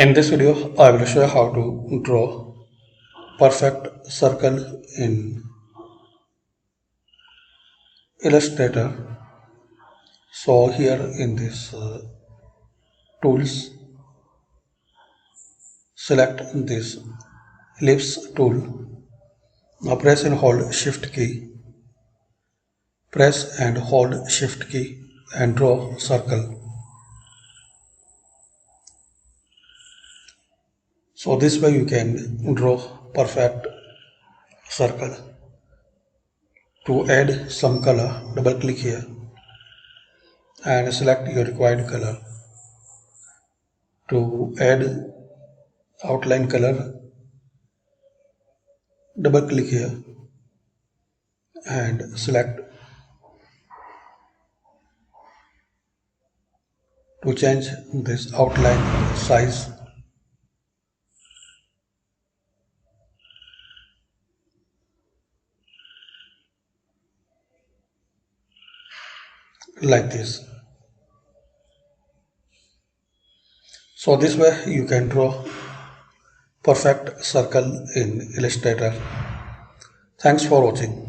In this video, I will show you how to draw perfect circle in Illustrator. So here in this tools, select this ellipse tool. Now press and hold shift key. Press and hold shift key and draw circle. So this way you can draw perfect circle. To add some color, double click here and select your required color. To add outline color, double click here and select. To change this outline size, like this. So this way you can draw perfect circle in Illustrator. Thanks for watching.